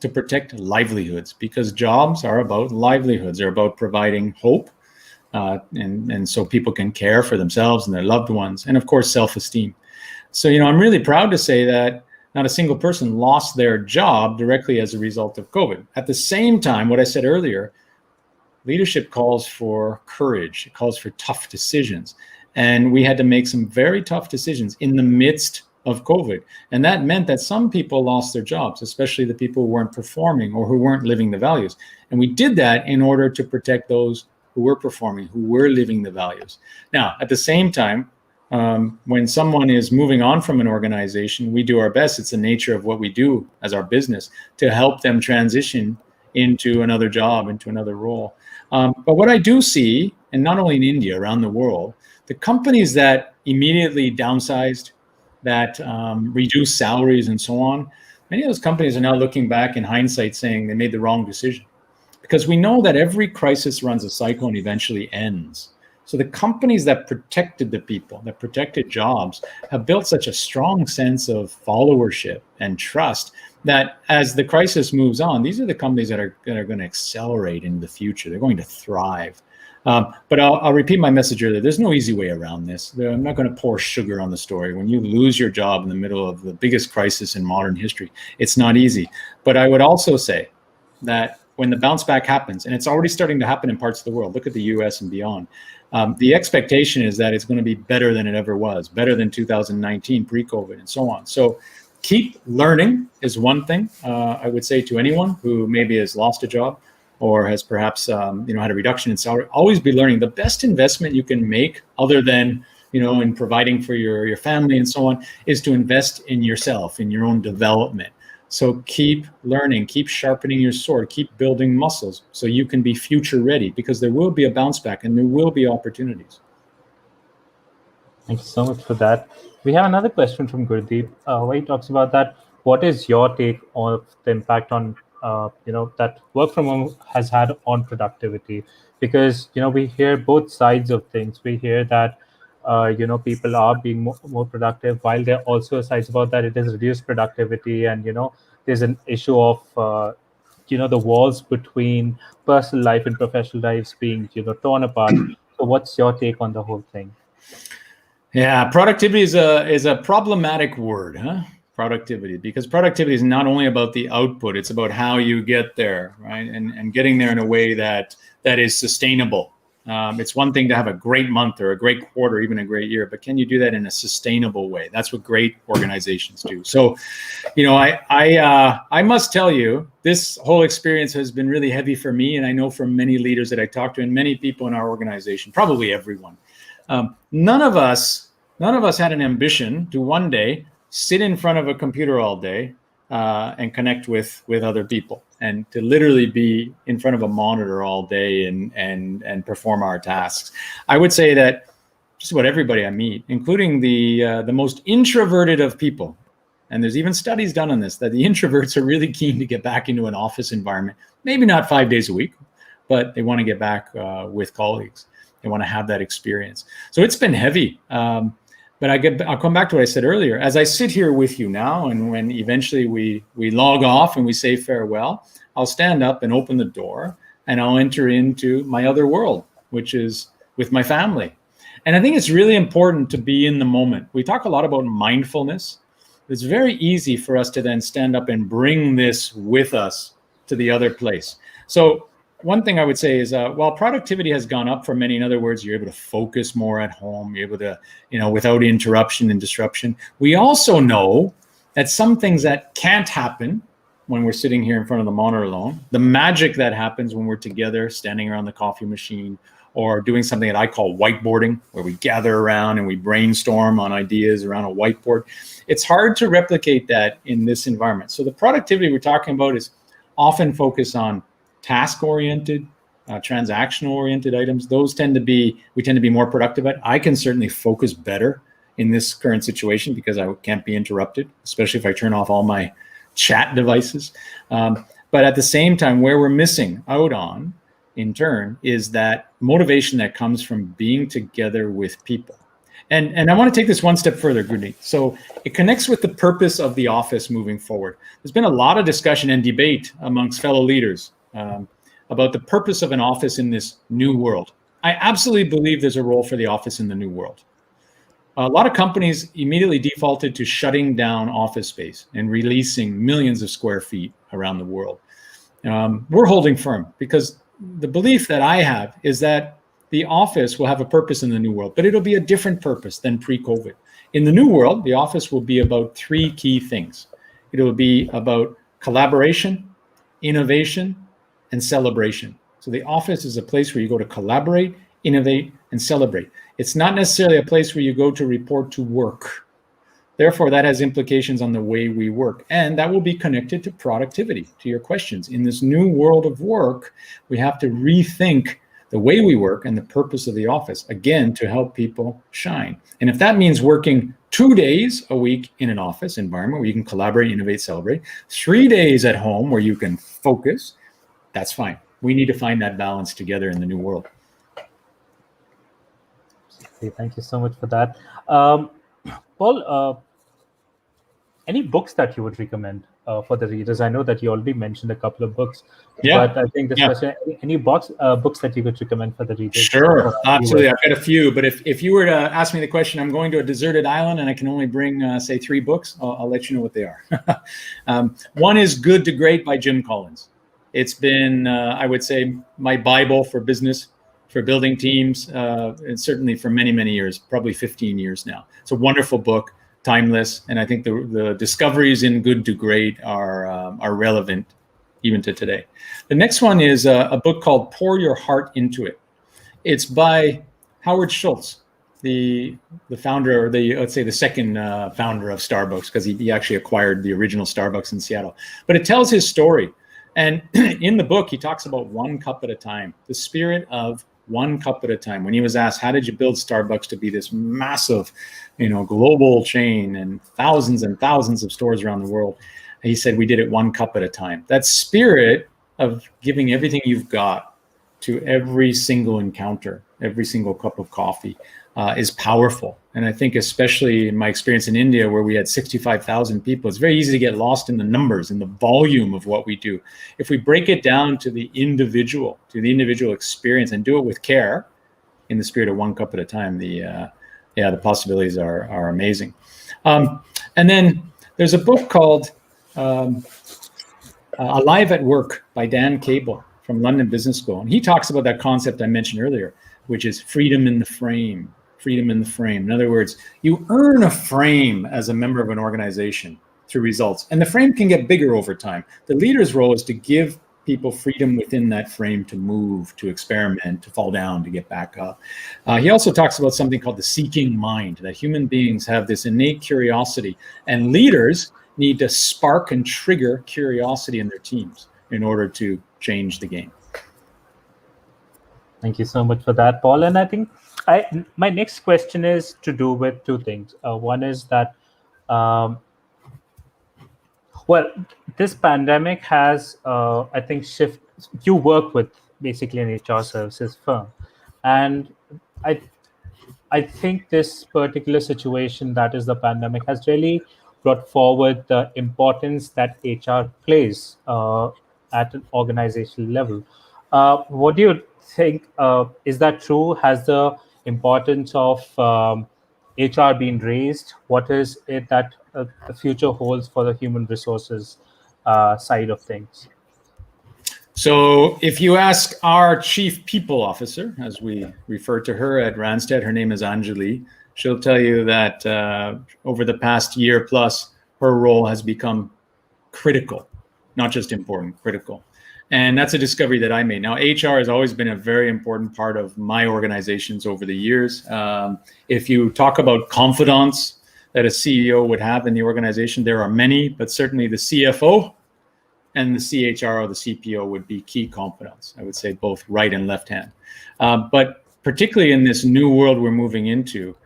to protect livelihoods, because jobs are about livelihoods. They're about providing hope. And so people can care for themselves and their loved ones, and of course, self-esteem. So, I'm really proud to say that not a single person lost their job directly as a result of COVID. At the same time, what I said earlier, leadership calls for courage. It calls for tough decisions. And we had to make some very tough decisions in the midst of COVID. And that meant that some people lost their jobs, especially the people who weren't performing or who weren't living the values. And we did that in order to protect those who were performing, who were living the values. Now, at the same time, when someone is moving on from an organization, we do our best. It's the nature of what we do as our business to help them transition into another job, into another role. But what I do see, and not only in India, around the world, the companies that immediately downsized, that reduced salaries and so on, many of those companies are now looking back in hindsight saying they made the wrong decision. Because we know that every crisis runs a cycle and eventually ends. So the companies that protected the people, that protected jobs, have built such a strong sense of followership and trust that as the crisis moves on, these are the companies that are going to accelerate in the future. They're going to thrive. But I'll repeat my message earlier. There's no easy way around this. I'm not going to pour sugar on the story. When you lose your job in the middle of the biggest crisis in modern history, it's not easy. But I would also say that when the bounce back happens, and it's already starting to happen in parts of the world, look at the US and beyond, the expectation is that it's going to be better than it ever was, better than 2019, pre-COVID, and so on. So keep learning is one thing I would say to anyone who maybe has lost a job or has perhaps had a reduction in salary. Always be learning. The best investment you can make, other than in providing for your family and so on, is to invest in yourself, in your own development. So keep learning, keep sharpening your sword, keep building muscles so you can be future ready, because there will be a bounce back and there will be opportunities. Thank you so much for that. We have another question from Gurdeep, where he talks about that. What is your take on the impact on that work from home has had on productivity? Because we hear both sides of things. We hear that people are being more productive, while there are also sides about that it has reduced productivity, and there's an issue of the walls between personal life and professional lives being torn apart. So what's your take on the whole thing? Yeah, productivity is a problematic word, huh? Productivity, because productivity is not only about the output, it's about how you get there, right? And getting there in a way that is sustainable. It's one thing to have a great month or a great quarter, even a great year, but can you do that in a sustainable way? That's what great organizations do. So, I must tell you, this whole experience has been really heavy for me, and I know from many leaders that I talk to and many people in our organization, probably everyone. None of us had an ambition to one day sit in front of a computer all day and connect with other people, and to literally be in front of a monitor all day and perform our tasks. I would say that just about everybody I meet, including the most introverted of people, and there's even studies done on this, that the introverts are really keen to get back into an office environment, maybe not 5 days a week, but they want to get back with colleagues. They want to have that experience. So it's been heavy. But I'll come back to what I said earlier. As I sit here with you now, and when eventually we log off and we say farewell, I'll stand up and open the door, and I'll enter into my other world, which is with my family. And I think it's really important to be in the moment. We talk a lot about mindfulness. It's very easy for us to then stand up and bring this with us to the other place. So one thing I would say is, while productivity has gone up for many, in other words, you're able to focus more at home, you're able to, without interruption and disruption. We also know that some things that can't happen when we're sitting here in front of the monitor alone, the magic that happens when we're together, standing around the coffee machine, or doing something that I call whiteboarding, where we gather around and we brainstorm on ideas around a whiteboard. It's hard to replicate that in this environment. So the productivity we're talking about is often focused on task-oriented, transactional-oriented items. Those we tend to be more productive at. I can certainly focus better in this current situation because I can't be interrupted, especially if I turn off all my chat devices. But at the same time, where we're missing out on, in turn, is that motivation that comes from being together with people. And I want to take this one step further, Gurdeep. So it connects with the purpose of the office moving forward. There's been a lot of discussion and debate amongst fellow leaders about the purpose of an office in this new world. I absolutely believe there's a role for the office in the new world. A lot of companies immediately defaulted to shutting down office space and releasing millions of square feet around the world. We're holding firm, because the belief that I have is that the office will have a purpose in the new world, but it'll be a different purpose than pre-COVID. In the new world, the office will be about three key things. It will be about collaboration, innovation, and celebration. So the office is a place where you go to collaborate, innovate, and celebrate. It's not necessarily a place where you go to report to work. Therefore, that has implications on the way we work, and that will be connected to productivity, to your questions. In this new world of work, we have to rethink the way we work and the purpose of the office, again, to help people shine. And if that means working 2 days a week in an office environment where you can collaborate, innovate, celebrate, 3 days at home where you can focus, that's fine. We need to find that balance together in the new world. Okay, thank you so much for that. Paul, any books that you would recommend for the readers? I know that you already mentioned a couple of books, but I think any books that you could recommend for the readers? Sure, absolutely. I've got a few, but if you were to ask me the question, I'm going to a deserted island and I can only bring, say, 3 books, I'll let you know what they are. One is Good to Great by Jim Collins. It's been, I would say, my Bible for business, for building teams, and certainly for many, many years, probably 15 years now. It's a wonderful book, timeless, and I think the discoveries in Good to Great are relevant even to today. The next one is a book called Pour Your Heart Into It. It's by Howard Schultz, the founder, or let's say the second founder of Starbucks, because he actually acquired the original Starbucks in Seattle. But it tells his story. And in the book, he talks about one cup at a time, the spirit of one cup at a time. When he was asked, how did you build Starbucks to be this massive, global chain and thousands of stores around the world? He said, we did it one cup at a time. That spirit of giving everything you've got to every single encounter, every single cup of coffee is powerful. And I think especially in my experience in India, where we had 65,000 people, it's very easy to get lost in the numbers and the volume of what we do. If we break it down to the individual experience and do it with care in the spirit of one cup at a time, the possibilities are amazing. And then there's a book called Alive at Work by Dan Cable from London Business School. And he talks about that concept I mentioned earlier, which is freedom in the frame. Freedom in the frame. In other words, you earn a frame as a member of an organization through results. And the frame can get bigger over time. The leader's role is to give people freedom within that frame to move, to experiment, to fall down, to get back up. He also talks about something called the seeking mind, that human beings have this innate curiosity, and leaders need to spark and trigger curiosity in their teams in order to change the game. Thank you so much for that, Paul. And I think my next question is to do with 2 things. One is that, this pandemic has, I think, you work with basically an HR services firm. And I think this particular situation, that is the pandemic, has really brought forward the importance that HR plays at an organizational level. What do you think? Is that true? Has the importance of HR been raised? What is it that the future holds for the human resources side of things? So if you ask our chief people officer, as we refer to her at Randstad, her name is Anjali, she'll tell you that over the past year plus, her role has become critical, not just important, critical. And that's a discovery that I made. Now, HR has always been a very important part of my organizations over the years. If you talk about confidants that a CEO would have in the organization, there are many, but certainly the CFO and the CHRO, the CPO, would be key confidants. I would say both right and left hand. But particularly in this new world we're moving into,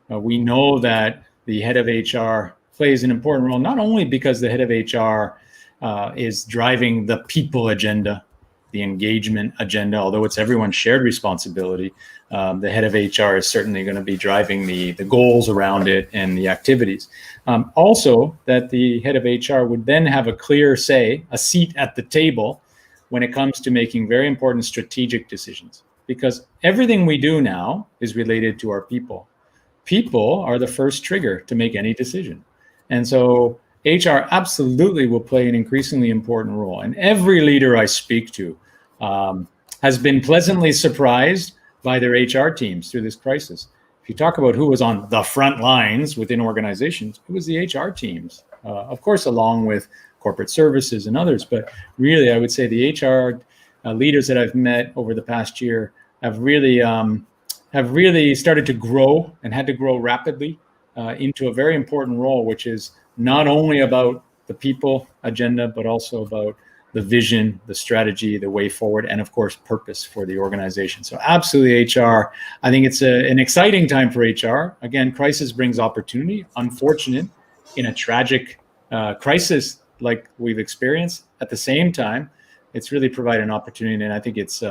we know that the head of HR plays an important role, not only because the head of HR is driving the people agenda, the engagement agenda, although it's everyone's shared responsibility. The head of HR is certainly going to be driving the goals around it and the activities. Also, that the head of HR would then have a clear say, a seat at the table when it comes to making very important strategic decisions. Because everything we do now is related to our people. People are the first trigger to make any decision. And so HR absolutely will play an increasingly important role. And every leader I speak to has been pleasantly surprised by their HR teams through this crisis. If you talk about who was on the front lines within organizations, it was the HR teams, of course, along with corporate services and others. But really, I would say the HR leaders that I've met over the past year have really started to grow and had to grow rapidly into a very important role, which is not only about the people agenda, but also about the vision, the strategy, the way forward, and of course, purpose for the organization. So absolutely HR. I think it's an exciting time for HR. Again, crisis brings opportunity. Unfortunate in a tragic crisis like we've experienced. At the same time, it's really provided an opportunity, and I think it's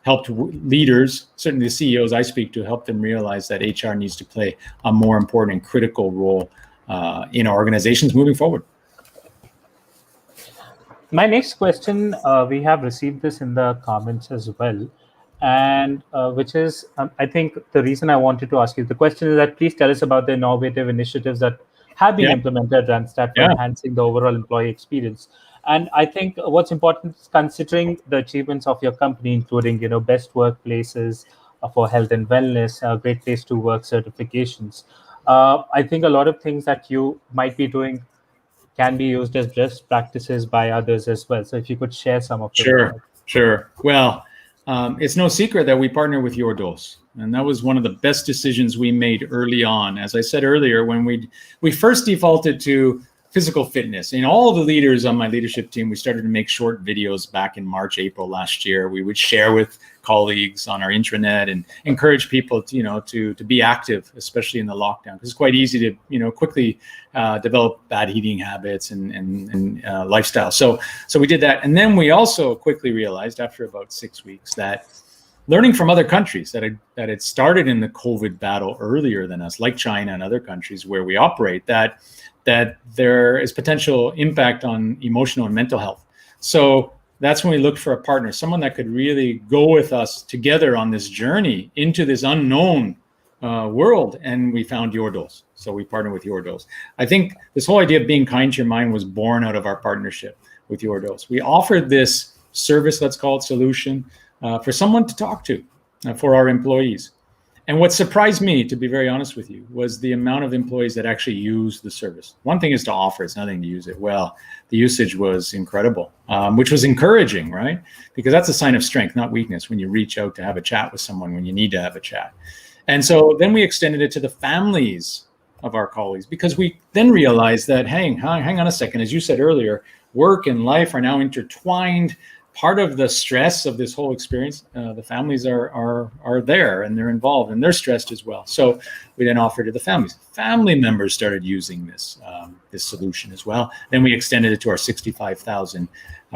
helped leaders, certainly the CEOs I speak to, help them realize that HR needs to play a more important and critical role in our organizations moving forward. My next question, we have received this in the comments as well, and which is, I think the reason I wanted to ask you the question is that please tell us about the innovative initiatives that have been implemented at Randstad for enhancing the overall employee experience. And I think what's important is considering the achievements of your company, including best workplaces for health and wellness, great place to work certifications. I think a lot of things that you might be doing can be used as best practices by others as well. So if you could share some of them. Sure. Well, it's no secret that we partner with Your Dose. And that was one of the best decisions we made early on. As I said earlier, when we first defaulted to physical fitness. And all the leaders on my leadership team, we started to make short videos back in March, April last year. We would share with colleagues on our intranet and encourage people to be active, especially in the lockdown, because it's quite easy to quickly develop bad eating habits and lifestyle. So we did that, and then we also quickly realized after about 6 weeks that learning from other countries that had started in the COVID battle earlier than us, like China and other countries where we operate, that there is potential impact on emotional and mental health. So that's when we looked for a partner, someone that could really go with us together on this journey into this unknown world. And we found Your Dose. So we partnered with Your Dose. I think this whole idea of being kind to your mind was born out of our partnership with Your Dose. We offered this service, let's call it solution, for someone to talk to for our employees. And what surprised me, to be very honest with you, was the amount of employees that actually use the service. One thing is to offer, it's nothing to use it. Well, the usage was incredible, which was encouraging, right? Because that's a sign of strength, not weakness, when you reach out to have a chat with someone when you need to have a chat. And so then we extended it to the families of our colleagues, because we then realized that, hang on a second, as you said earlier, work and life are now intertwined. Part of the stress of this whole experience, the families are there and they're involved and they're stressed as well. So we then offered to the families. Family members started using this solution as well. Then we extended it to our 65,000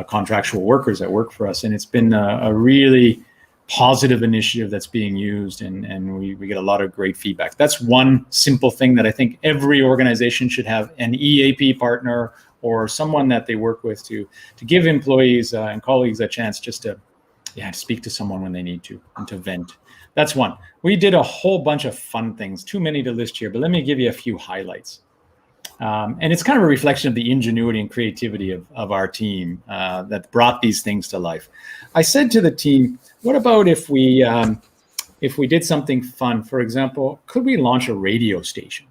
contractual workers that work for us, and it's been a really positive initiative that's being used, and we get a lot of great feedback. That's one simple thing that I think every organization should have: an EAP partner or someone that they work with to give employees and colleagues a chance just to speak to someone when they need to and to vent. That's one. We did a whole bunch of fun things, too many to list here, but let me give you a few highlights. And it's kind of a reflection of the ingenuity and creativity of our team that brought these things to life. I said to the team, what about if we did something fun? For example, could we launch a radio station?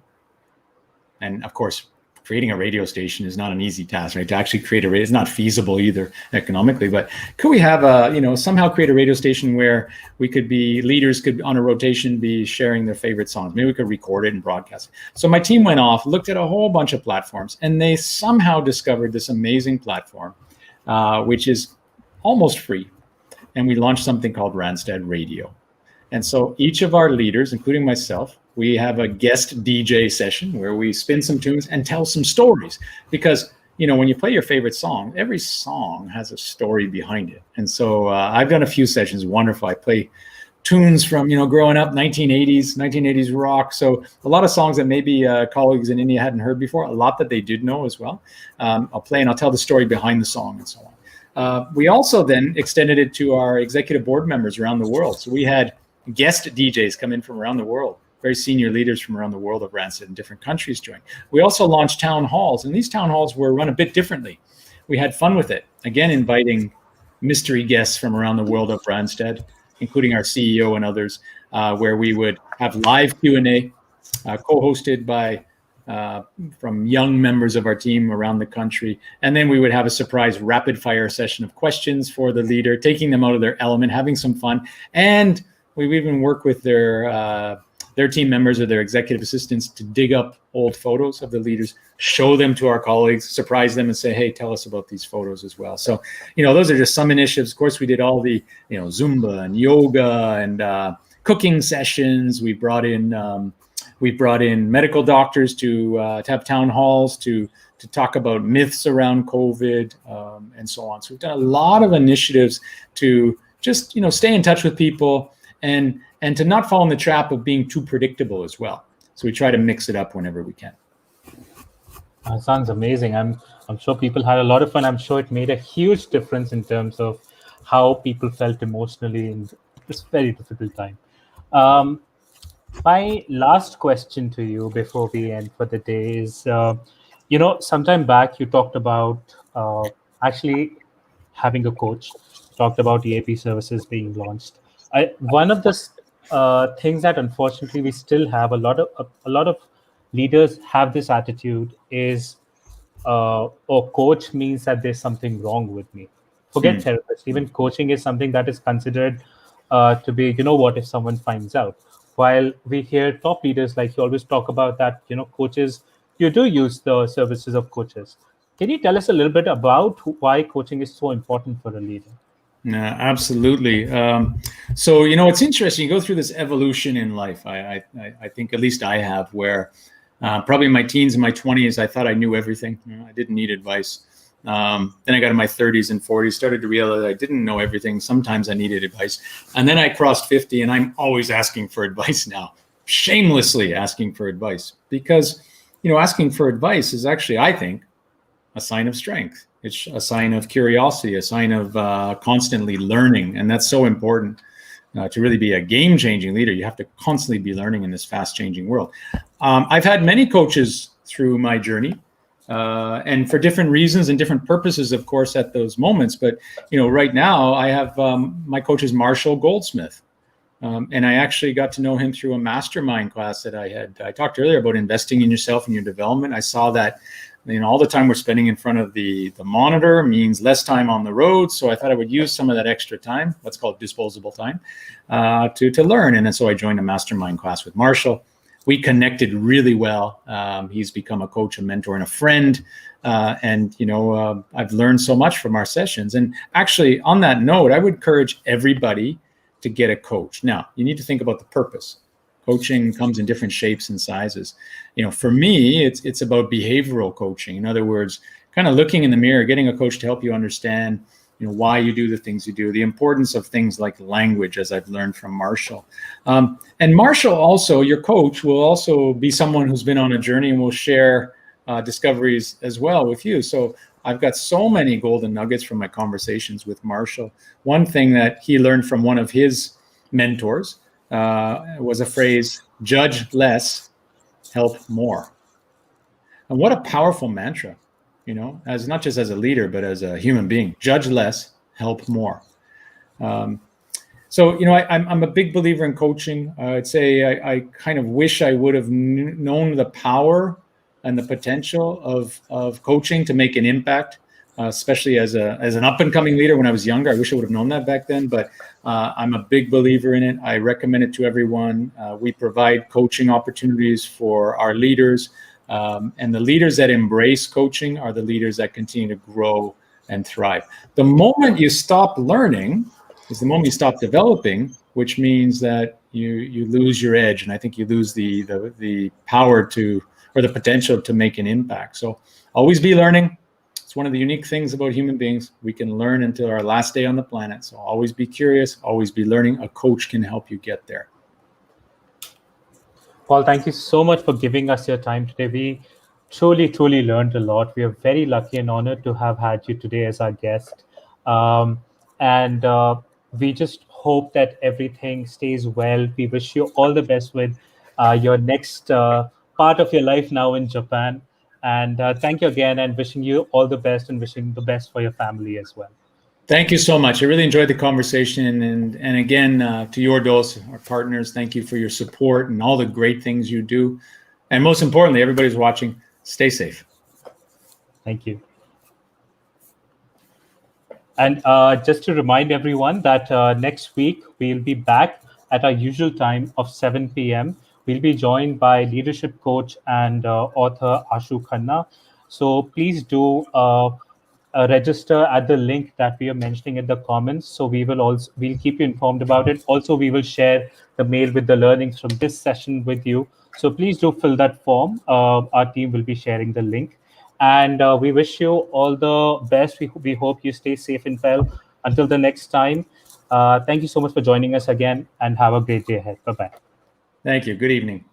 And of course, creating a radio station is not an easy task, right? To actually create a radio, it's not feasible either economically, but could we have somehow create a radio station where leaders could on a rotation be sharing their favorite songs? Maybe we could record it and broadcast it. So my team went off, looked at a whole bunch of platforms, and they somehow discovered this amazing platform, which is almost free. And we launched something called Randstad Radio. And so each of our leaders, including myself, we have a guest DJ session where we spin some tunes and tell some stories, because when you play your favorite song, every song has a story behind it. And so I've done a few sessions. Wonderful. I play tunes from growing up, 1980s rock. So a lot of songs that maybe colleagues in India hadn't heard before, a lot that they did know as well. I'll play and I'll tell the story behind the song and so on. We also then extended it to our executive board members around the world. So we had guest DJs come in from around the world. Very senior leaders from around the world of Randstad in different countries joined. We also launched town halls, and these town halls were run a bit differently. We had fun with it. Again, inviting mystery guests from around the world of Randstad including our CEO and others, where we would have live Q&A co-hosted by from young members of our team around the country. And then we would have a surprise rapid fire session of questions for the leader, taking them out of their element, having some fun. And we would even work with their team members or their executive assistants to dig up old photos of the leaders, show them to our colleagues, surprise them and say, hey, tell us about these photos as well. So, those are just some initiatives. Of course, we did all the, Zumba and yoga and cooking sessions. We brought in medical doctors to have town halls to talk about myths around COVID and so on. So we've done a lot of initiatives to just stay in touch with people and to not fall in the trap of being too predictable as well. So we try to mix it up whenever we can. That sounds amazing. I'm sure people had a lot of fun. I'm sure it made a huge difference in terms of how people felt emotionally in this very difficult time. My last question to you before we end for the day is, sometime back you talked about actually having a coach, talked about EAP services being launched. One of the things that unfortunately we still have a lot of leaders have this attitude is, coach means that there's something wrong with me. Forget therapist. Even coaching is something that is considered to be, what if someone finds out? While we hear top leaders like you always talk about that, coaches, you do use the services of coaches. Can you tell us a little bit about why coaching is so important for a leader? Yeah, absolutely. So, it's interesting. You go through this evolution in life. I think at least I have, where probably in my teens and my 20s, I thought I knew everything. I didn't need advice. Then I got in my 30s and 40s, started to realize I didn't know everything. Sometimes I needed advice. And then I crossed 50 and I'm always asking for advice now, shamelessly asking for advice, because, asking for advice is actually, I think, a sign of strength. It's a sign of curiosity, a sign of constantly learning. And that's so important to really be a game-changing leader. You have to constantly be learning in this fast-changing world. I've had many coaches through my journey, and for different reasons and different purposes, of course, at those moments. But, right now I have my coach is Marshall Goldsmith. And I actually got to know him through a mastermind class that I had. I talked earlier about investing in yourself and your development. I saw that all the time we're spending in front of the monitor means less time on the road. So I thought I would use some of that extra time, let's call it disposable time, to learn. And then so I joined a mastermind class with Marshall. We connected really well. He's become a coach, a mentor, and a friend. I've learned so much from our sessions. And actually, on that note, I would encourage everybody to get a coach. Now, you need to think about the purpose. Coaching comes in different shapes and sizes. For me, it's about behavioral coaching. In other words, kind of looking in the mirror, getting a coach to help you understand, why you do the things you do, the importance of things like language, as I've learned from Marshall. And Marshall also, your coach, will also be someone who's been on a journey and will share discoveries as well with you. So I've got so many golden nuggets from my conversations with Marshall. One thing that he learned from one of his mentors was a phrase, judge less, help more. And what a powerful mantra, as not just as a leader, but as a human being. Judge less, help more. So, I'm a big believer in coaching. I'd say I kind of wish I would have known the power and the potential of coaching to make an impact, especially as an up-and-coming leader when I was younger. I wish I would have known that back then, but I'm a big believer in it. I recommend it to everyone. We provide coaching opportunities for our leaders, and the leaders that embrace coaching are the leaders that continue to grow and thrive. The moment you stop learning is the moment you stop developing, which means that you lose your edge, and I think you lose the power to, or the potential to make an impact. So always be learning. It's one of the unique things about human beings. We can learn until our last day on the planet. So always be curious, always be learning. A coach can help you get there. Paul, thank you so much for giving us your time today. We truly, truly learned a lot. We are very lucky and honored to have had you today as our guest. And we just hope that everything stays well. We wish you all the best with your next part of your life now in Japan. And thank you again, and wishing you all the best, and wishing the best for your family as well. Thank you so much. I really enjoyed the conversation. And again, to your Dos, our partners, thank you for your support and all the great things you do. And most importantly, everybody's watching, stay safe. Thank you. And just to remind everyone that next week we'll be back at our usual time of 7 p.m. We'll be joined by leadership coach and author Ashu Khanna. So please do register at the link that we are mentioning in the comments. So we'll keep you informed about it. Also, we will share the mail with the learnings from this session with you. So please do fill that form. Our team will be sharing the link. And we wish you all the best. We hope you stay safe and well until the next time. Thank you so much for joining us again, and have a great day ahead. Bye-bye. Thank you. Good evening.